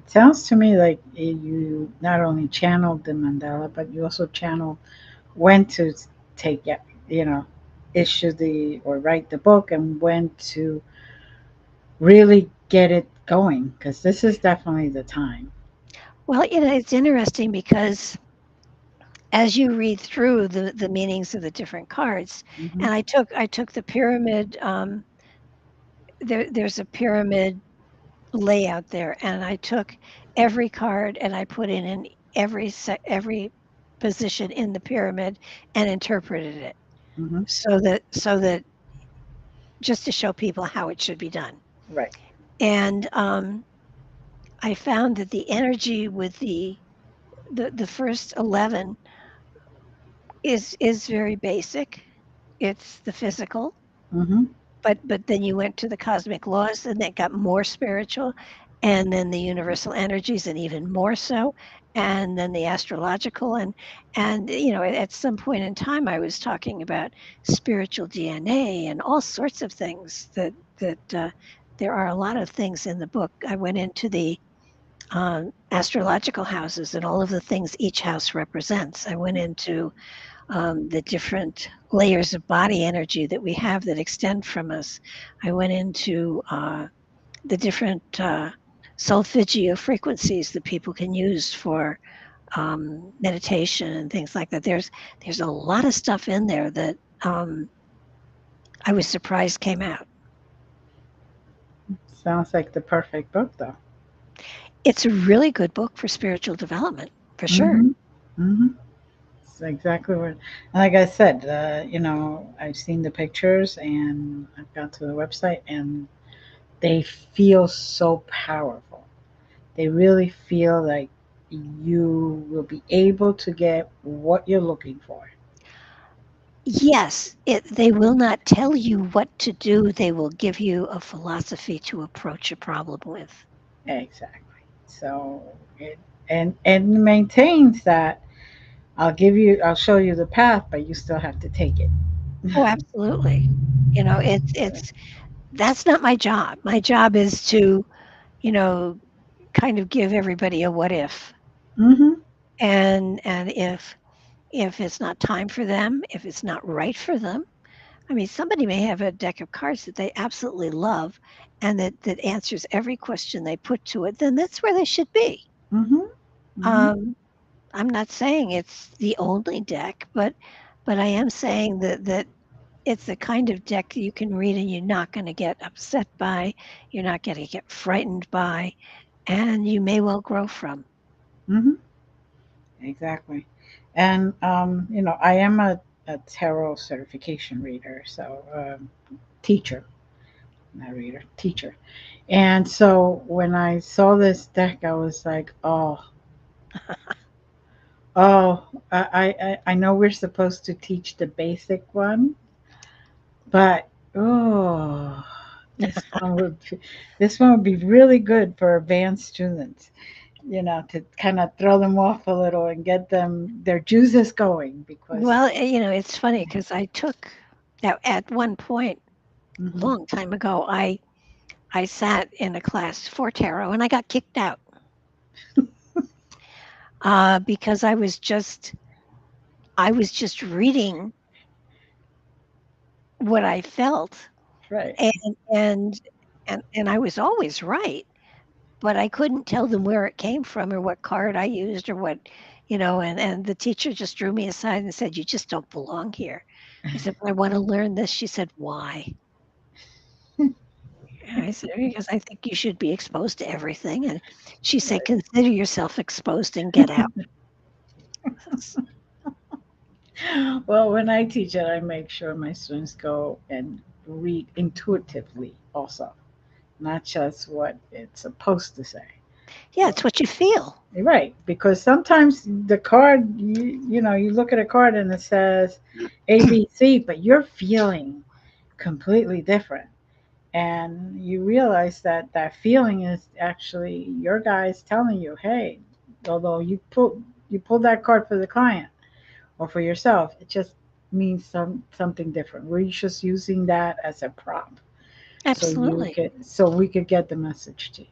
Speaker 1: sounds to me like you not only channeled the mandala, but you also channeled when to take, yeah, you know, issue the or write the book, and when to really get it going, because this is definitely the time.
Speaker 2: Well, it's interesting because as you read through the meanings of the different cards,
Speaker 1: Hmm.
Speaker 2: and I took the pyramid. There's a pyramid layout there, and I took every card and I put it in every position in the pyramid and interpreted it
Speaker 1: Hmm.
Speaker 2: so that just to show people how it should be done.
Speaker 1: Right.
Speaker 2: And I found that the energy with the first 11 is very basic. It's the physical,
Speaker 1: Hmm.
Speaker 2: but then you went to the cosmic laws and that got more spiritual, and then the universal energies and even more so, and then the astrological, and at some point in time I was talking about spiritual DNA and all sorts of things that there are a lot of things in the book. I went into the astrological houses and all of the things each house represents. I went into the different layers of body energy that we have that extend from us. I went into the different solfeggio frequencies that people can use for meditation and things like that. There's a lot of stuff in there that I was surprised came out.
Speaker 1: Sounds like the perfect book, though.
Speaker 2: It's a really good book for spiritual development, for sure.
Speaker 1: Hmm. Hmm. It's exactly what, like I said, I've seen the pictures and I've gone to the website, and they feel so powerful. They really feel like you will be able to get what you're looking for.
Speaker 2: Yes, they will not tell you what to do. They will give you a philosophy to approach a problem with.
Speaker 1: Exactly. So it and maintains that I'll show you the path, but you still have to take it.
Speaker 2: Oh, absolutely. It's that's not my job. My job is to, you know, kind of give everybody a what if.
Speaker 1: Mm-hmm.
Speaker 2: And if it's not time for them, if it's not right for them, I mean, somebody may have a deck of cards that they absolutely love and that answers every question they put to it, then that's where they should be.
Speaker 1: Mm-hmm. Mm-hmm.
Speaker 2: Um, I'm not saying it's the only deck, but I am saying that it's the kind of deck that you can read and you're not going to get upset by, you're not going to get frightened by, and you may well grow from.
Speaker 1: Mm-hmm. Exactly. And I am a tarot certification reader, so teacher, not reader, teacher. And so when I saw this deck, I was like, oh, I know we're supposed to teach the basic one, but oh, this one would this one would be really good for advanced students, to kind of throw them off a little and get them their juices going because.
Speaker 2: Well, it's funny because I took at one point,
Speaker 1: Mhm.
Speaker 2: long time ago, I sat in a class for tarot and I got kicked out because I was just reading what I felt,
Speaker 1: Right.
Speaker 2: and and and I was always right, but I couldn't tell them where it came from or what card I used or what, and the teacher just drew me aside and said, "You just don't belong here." I said, "But I want to learn this." She said, "Why?" I said, "Because I think you should be exposed to everything." And she said,
Speaker 1: Right.
Speaker 2: "Consider yourself exposed and get out."
Speaker 1: Well, when I teach it, I make sure my students go and read intuitively also, not just what it's supposed to say.
Speaker 2: Yeah,
Speaker 1: Well,
Speaker 2: it's what you feel.
Speaker 1: right, because sometimes the card, you look at a card and it says ABC, but you're feeling completely different. And you realize that that feeling is actually your guys telling you, hey, although you pulled that card for the client, or for yourself. It just means something different. We're just using that as a prop
Speaker 2: Absolutely.
Speaker 1: so we could get the message to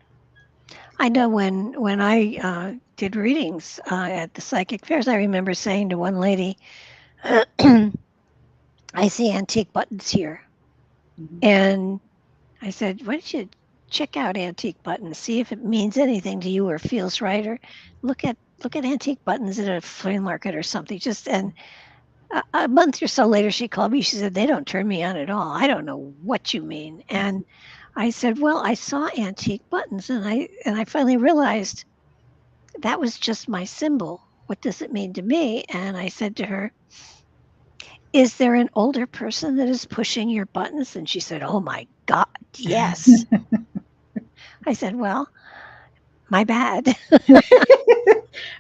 Speaker 2: I know when I did readings at the psychic fairs, I remember saying to one lady, "I see antique buttons here,"
Speaker 1: you. Hmm.
Speaker 2: and I said, "Why don't you check out antique buttons, see if it means anything to you or feels right, or look at antique buttons at a flea market or something." Just and a month or so later, she called me. She said, "They don't turn me on at all. I don't know what you mean." And I said, "Well, I saw antique buttons, and I finally realized that was just my symbol. What does it mean to me?" And I said to her, "Is there an older person that is pushing your buttons?" And she said, "Oh my God, yes." I said, "Well, my bad."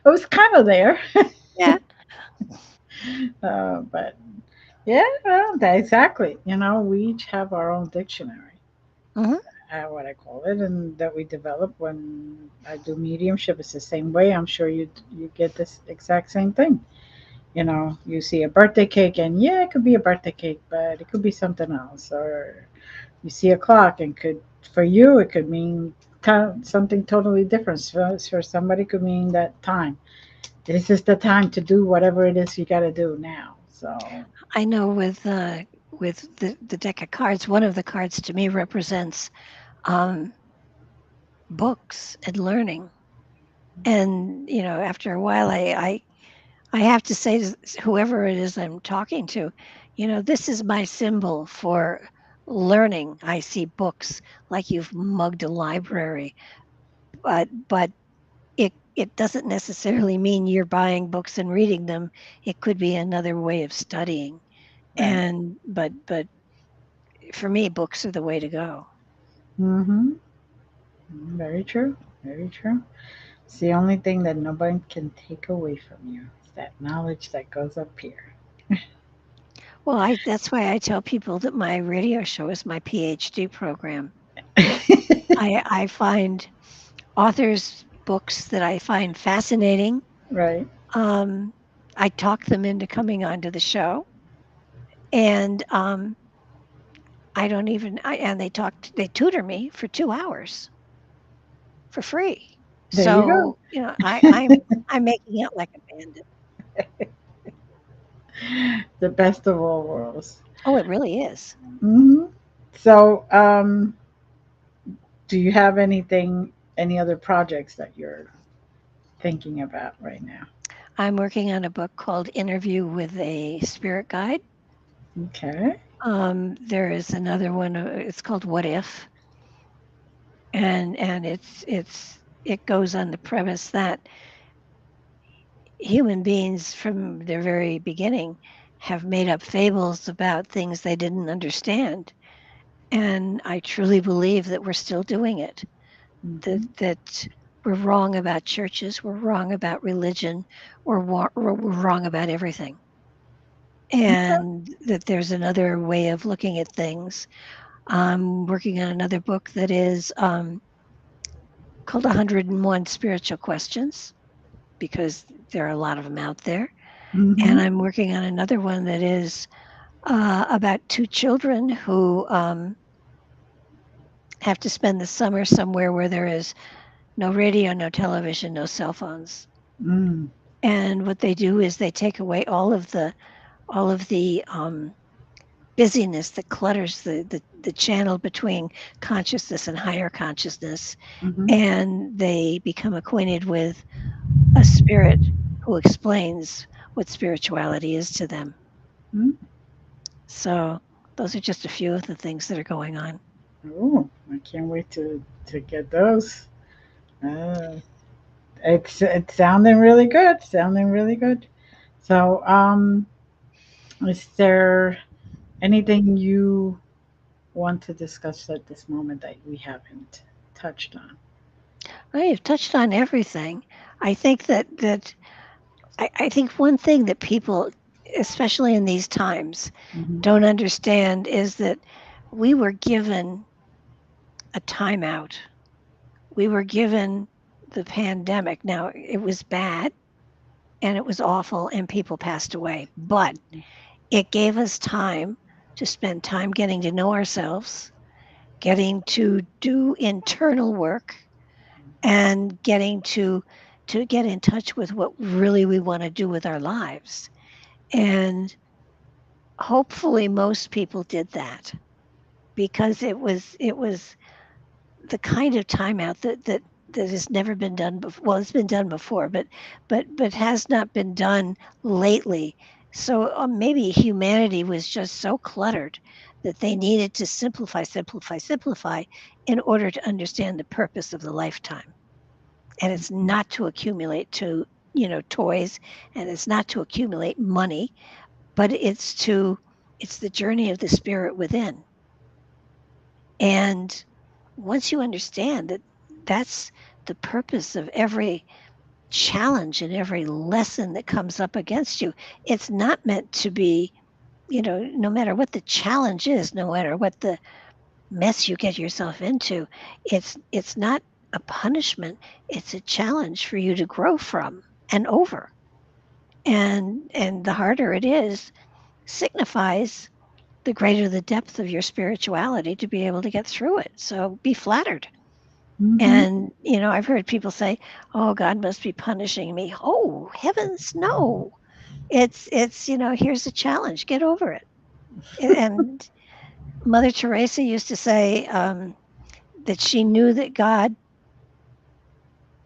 Speaker 1: It was kind of there.
Speaker 2: Yeah.
Speaker 1: But yeah, well, exactly. We each have our own dictionary,
Speaker 2: Hmm.
Speaker 1: what I call it, and that we develop when I do mediumship. It's the same way. I'm sure you get this exact same thing. You see a birthday cake, and yeah, it could be a birthday cake, but it could be something else. Or you see a clock, and for you it could mean something totally different. For somebody, it could mean that time. This is the time to do whatever it is you got to do now. So.
Speaker 2: I know with the deck of cards, one of the cards to me represents um, books and learning. And after a while, I have to say to whoever it is I'm talking to, this is my symbol for learning. I see books like you've mugged a library, but it doesn't necessarily mean you're buying books and reading them. It could be another way of studying.
Speaker 1: Right.
Speaker 2: And but for me, books are the way to go.
Speaker 1: Mm-hmm. Very true. Very true. It's the only thing that nobody can take away from you. It's that knowledge that goes up here.
Speaker 2: Well, that's why I tell people that my radio show is my PhD program. I find authors' books that I find fascinating.
Speaker 1: Right.
Speaker 2: Um, I talk them into coming onto the show, and I don't even. And they tutor me for 2 hours for free.
Speaker 1: There you
Speaker 2: So I'm making out like a bandit.
Speaker 1: go. The best of all worlds.
Speaker 2: Oh, it really is.
Speaker 1: Hmm. So, do you have any other projects that you're thinking about right now?
Speaker 2: I'm working on a book called Interview with a Spirit Guide.
Speaker 1: Okay.
Speaker 2: There is another one. It's called What If, and it goes on the premise that human beings from their very beginning have made up fables about things they didn't understand, and I truly believe that we're still doing it. That
Speaker 1: Hmm.
Speaker 2: that we're wrong about churches, we're wrong about religion, we're wrong about everything, and that there's another way of looking at things. I'm working on another book that is called 101 Spiritual Questions because there are a lot of them out there. And
Speaker 1: Hmm.
Speaker 2: I'm working on another one that is about two children who have to spend the summer somewhere where there is no radio, no television, no cell phones.
Speaker 1: Mm.
Speaker 2: And what they do is they take away all of the busyness that clutters the channel between consciousness and higher consciousness,
Speaker 1: Hmm.
Speaker 2: and they become acquainted with a spirit who explains what spirituality is to them.
Speaker 1: Mm.
Speaker 2: So those are just a few of the things that are going on.
Speaker 1: Oh, I can't wait to get those. Uh, it's sounding really good. Sounding really good. So, is there anything you want to discuss at this moment that we haven't touched on?
Speaker 2: Well, you've touched on everything. I think I think one thing that people, especially in these times,
Speaker 1: Hmm.
Speaker 2: don't understand is that we were given a timeout. We were given the pandemic. Now, it was bad, and it was awful, and people passed away. But it gave us time to spend time getting to know ourselves, getting to do internal work, and getting to get in touch with what really we want to do with our lives. And hopefully most people did that, because it was the kind of timeout that has never been done before. Well, it's been done before, but has not been done lately. So maybe humanity was just so cluttered that they needed to simplify, simplify, simplify in order to understand the purpose of the lifetime. And it's not to accumulate to toys, and it's not to accumulate money, but it's the journey of the spirit within. And once you understand that that's the purpose of every challenge and every lesson that comes up against you, it's not meant to be, no matter what the challenge is, no matter what the mess you get yourself into, it's not a punishment, it's a challenge for you to grow from and over. And the harder it is signifies the greater the depth of your spirituality to be able to get through it. So be flattered.
Speaker 1: Mm-hmm.
Speaker 2: And, I've heard people say, "Oh, God must be punishing me." Oh, heavens, no. Here's a challenge, get over it. And Mother Teresa used to say that she knew that God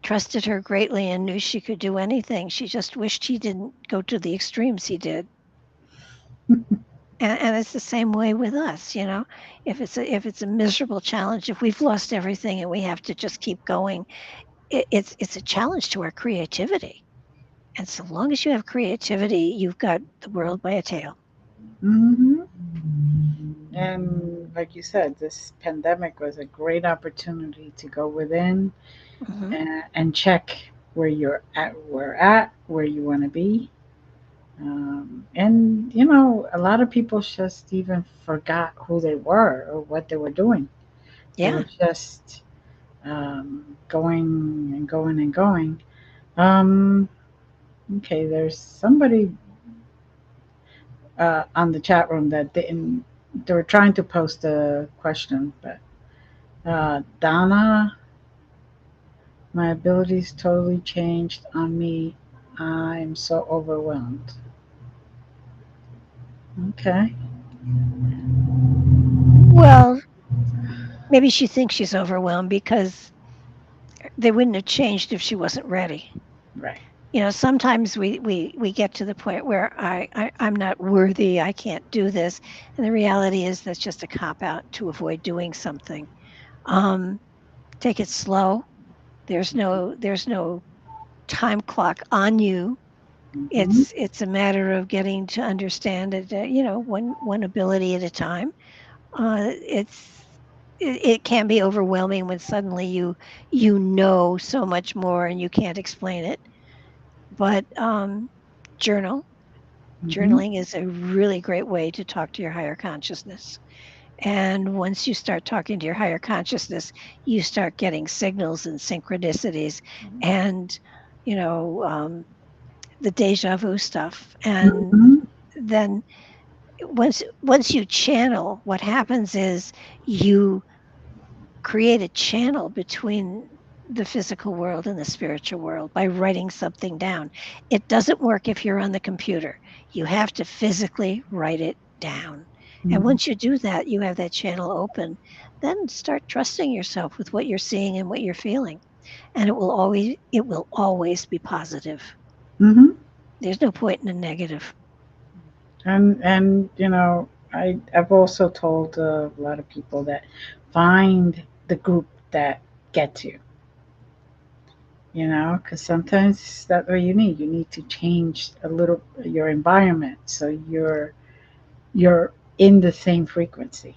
Speaker 2: trusted her greatly and knew she could do anything. She just wished he didn't go to the extremes he did. And it's the same way with us, if it's a miserable challenge, if we've lost everything and we have to just keep going, it's a challenge to our creativity. And so long as you have creativity, you've got the world by a tail.
Speaker 1: Mm-hmm. And like you said, this pandemic was a great opportunity to go within
Speaker 2: Hmm.
Speaker 1: and check where you want to be. And a lot of people just even forgot who they were or what they were doing. They
Speaker 2: Yeah.
Speaker 1: were just going and going and going. Um, okay, there's somebody on the chat room that didn't. They were trying to post a question, but Donna, my abilities totally changed on me. I'm so overwhelmed. Okay.
Speaker 2: Well, maybe she thinks she's overwhelmed because they wouldn't have changed if she wasn't ready.
Speaker 1: Right.
Speaker 2: Sometimes we get to the point where I'm not worthy, I can't do this. And the reality is that's just a cop out to avoid doing something. Um, Take it slow. There's no time clock on you.
Speaker 1: Mm-hmm.
Speaker 2: It's a matter of getting to understand it, one ability at a time. It can be overwhelming when suddenly you know so much more and you can't explain it. But journal
Speaker 1: Mm-hmm.
Speaker 2: journaling is a really great way to talk to your higher consciousness. And once you start talking to your higher consciousness, you start getting signals and synchronicities, and you know um, the deja vu stuff. And
Speaker 1: Mm-hmm.
Speaker 2: then once you channel, what happens is you create a channel between the physical world and the spiritual world by writing something down. It doesn't work if you're on the computer. You have to physically write it down. And
Speaker 1: Mm-hmm.
Speaker 2: once you do that, you have that channel open. Then start trusting yourself with what you're seeing and what you're feeling. And it will always be positive.
Speaker 1: Mm-hmm.
Speaker 2: There's no point in a negative.
Speaker 1: And I've also told a lot of people that find the group that gets you. Because sometimes that's what you need. You need to change a little your environment so you're in the same frequency.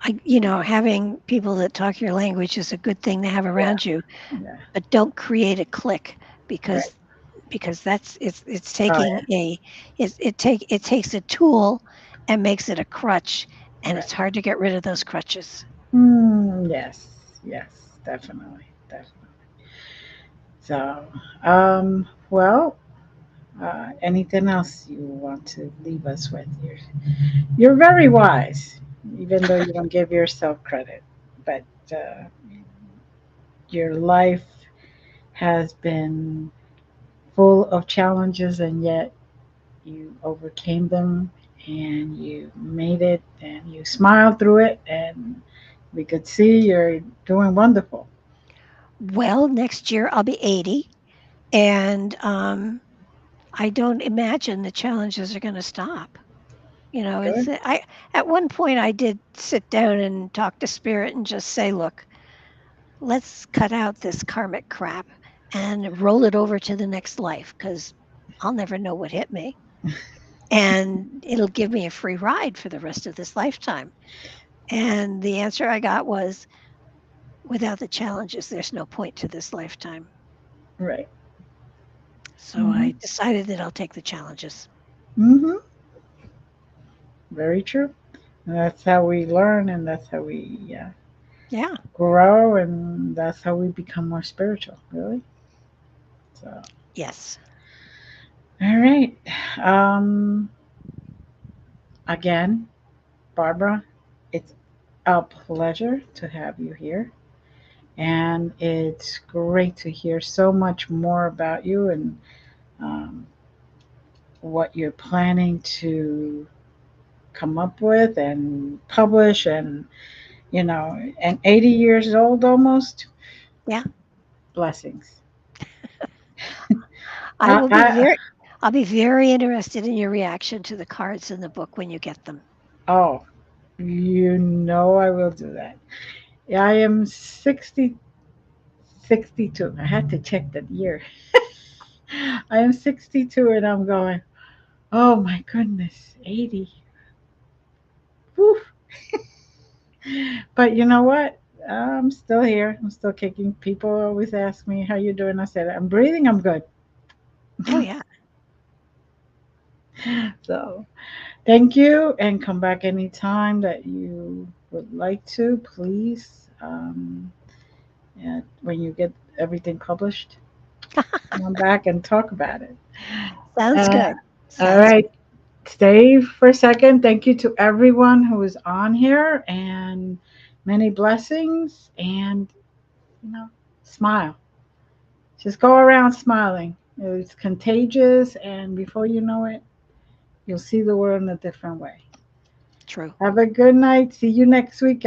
Speaker 2: Having people that talk your language is a good thing to have
Speaker 1: Yeah.
Speaker 2: around you,
Speaker 1: Yeah.
Speaker 2: but don't create a clique,
Speaker 1: Right.
Speaker 2: because it's
Speaker 1: Oh
Speaker 2: taking it takes a tool and makes it a crutch,
Speaker 1: yeah.
Speaker 2: and
Speaker 1: Right.
Speaker 2: it's hard to get rid of those crutches.
Speaker 1: Yes. Yes. Definitely. Definitely. So, well, Anything else you want to leave us with? You're very wise, even though you don't give yourself credit. But your life has been full of challenges, and yet you overcame them and you made it and you smiled through it. And we could see you're doing wonderful.
Speaker 2: Well, next year I'll be 80, and I don't imagine the challenges are going to stop. You know, it's
Speaker 1: Good.
Speaker 2: I at one point I did sit down and talk to spirit and just say, "Look, let's cut out this karmic crap and roll it over to the next life because I'll never know what hit me, and it'll give me a free ride for the rest of this lifetime." And the answer I got was, "Without the challenges, there's no point to this lifetime."
Speaker 1: Right.
Speaker 2: So
Speaker 1: Hmm.
Speaker 2: I decided that I'll take the challenges.
Speaker 1: Hmm. Very true. And that's how we learn, and that's how we
Speaker 2: Yeah.
Speaker 1: grow, and that's how we become more spiritual, really. So,
Speaker 2: Yes.
Speaker 1: all right. Um, Again, Barbara, it's a pleasure to have you here. And it's great to hear so much more about you and um, what you're planning to come up with and publish. And, and 80 years old almost.
Speaker 2: Yeah.
Speaker 1: Blessings.
Speaker 2: I
Speaker 1: I,
Speaker 2: will be
Speaker 1: I,
Speaker 2: very I'll be very interested in your reaction to the cards in the book when you get them.
Speaker 1: oh, I will do that. Yeah, I am 62. I had to check that year. I am 62 and I'm going, oh my goodness, 80. Whew. But you know what? I'm still here. I'm still kicking. People always ask me, how you doing? I said, I'm breathing. I'm good.
Speaker 2: Oh yeah.
Speaker 1: So thank you and come back anytime that you would like to, please. And when you get everything published, come on back and talk about it.
Speaker 2: Sounds
Speaker 1: Uh,
Speaker 2: good.
Speaker 1: all
Speaker 2: Sounds
Speaker 1: right. Stay for a second. Thank you to everyone who is on here and many blessings. And, you know, smile. Just go around smiling. It's contagious. And before you know it, you'll see the world in a different way.
Speaker 2: true.
Speaker 1: Have a good night. See you next week,